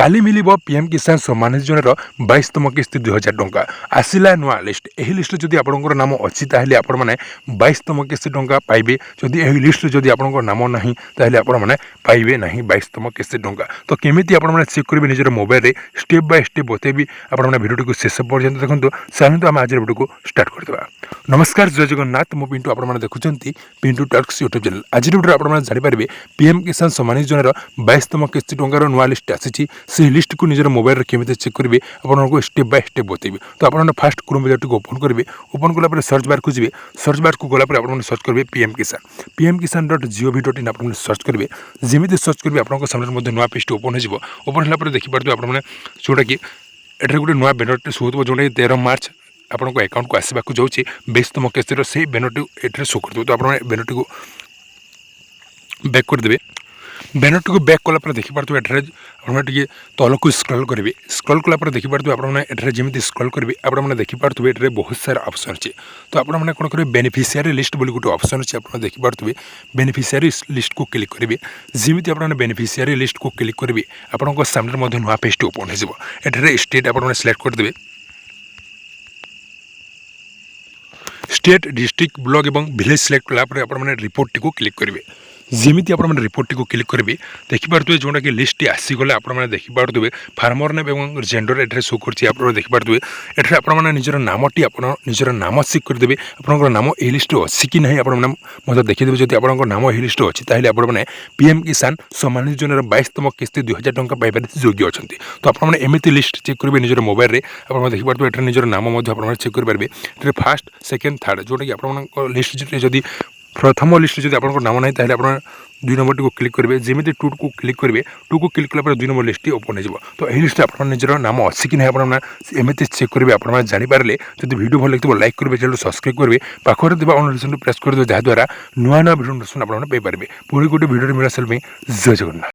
काली मिल PM किसान सम्मान योजनार 22तम किस्ती 2000 टंका आसला नुआ लिस्ट। यही लिस्ट जदि आपंकर नाम अच्छी ताहले आपण मैंने 22तम किस्ती टंका पाइबे। जदि यही लिस्ट जदि आपंकर नाम नहीं ताहले आपण मैंने पाइबे नहीं 22तम किस्ती टंका। तो केमिति आपण मैंने चेक करेंगे निजर मोबाइल रे स्टेप बाय स्टेप बतेबी। आपण मैंने भिडियो को शेष पर्यंत देखो। चलते आम आज भिडियो को स्टार्ट करदे। नमस्कार जय जगन्नाथ। मो पिंटू आपण मैंने देखुं पिंटू टॉक्स यूट्यूब चैनल। आज भिडियो आपण मैंने जानिपारे पीएम किसान सम्मान योजनार 22तम किस्ती टंकार नुआ लिस्ट आसी। से लिस्ट को निजर मोबाइल केमी चेक करेंगे आपको स्टेप बाय स्टेप बतेबी। तो आपने फास्ट क्रोम ब्राउजर को ओपन करेंगे। ओपन कलापर सर्च बार को जी सर्च बार को गलापर आपने सर्च करेंगे पीएम किसान .gov.in आपने सर्च करेंगे। जमी सर्च करेंगे आपको सामने नुआ पेज ओपन हो ओपन होगा देखिए आपने जोटा कि एट गोटे नुआ बैनर शो हो जोटा 13 मार्च आपको अकाउंट को आसवाक जाऊँगी 22तम किस्तिर से बैनर टी शो कर। तो आप बैनर टी बैक करदे। बैनर टी बैक कलापर देखिए ये तल को स्क्रॉल करेंगे। स्क्रॉल कलापर देखिए आपने जमी स्क्रॉल करेंगे आपने देखिए ये बहुत सारा ऑप्शन अच्छे। तो आपने कौन करेंगे बेनिफिशियरी लिस्ट बोली गोटे ऑप्शन अच्छे आपने देखिए बेनिफिशियरी लिस्ट को क्लिक करेंगे। जमी आपने बेनिफिशियरी लिस्ट को क्लिक करेंगे आपको सामने नुआ पेज ओपन हो स्टेट आपने सिलेक्ट करदे। स्टेट डिस्ट्रिक्ट ब्लॉक एवं विलेज सिलेक्ट कलापर आपने रिपोर्ट को क्लिक करेंगे। जमी आपने रिपोर्ट को क्लिक करेंगे देखिए जोटा कि लिस्ट आसीगला आपने देखिए फार्मर नेम और जेंडर एट्रे शो कर देखिए एट्रे आपने निजर नामटी निजर नाम चेक करदे। आपंकर नाम ये लिस्ट अच्छी कि नहीं आपने देखीदेवे। जब आपंकर नाम ये लिस्ट अच्छी ताहले आपने पीएम किसान सम्मान योजनार 22तम किस्ती 2000 टंका पाइबार योग्य अच्छा। तो आपने एमती लिस्ट चेक करेंगे निजर मोबाइल में आप देखिए निजर नाम चेक करेंगे फास्ट सेकेंड थर्ड जोटा कि आप लिस्ट जदि प्रथम लिस्ट जब आप नाम ना ताहले आप 2 नंबर को क्लिक करेंगे। जमी 2 को क्लिक करेंगे 2 को क्लिक कला 2 नंबर लिस्ट ओपन हो। तो यही लिस्ट आप निजर नाम अच्छी कि नहीं आपने एमती चेक करेंगे। आपने जानीपारे जब वीडियो भल लगे लाइक करेंगे चैनल सब्सक्राइब करेंगे पाखर देवा ऑन प्रेस कर जहाँद्वारा नुआ नुआ भिडियो आपने पाइपर। पुणी गोटे भिडियो मिला जय जगन्नाथ।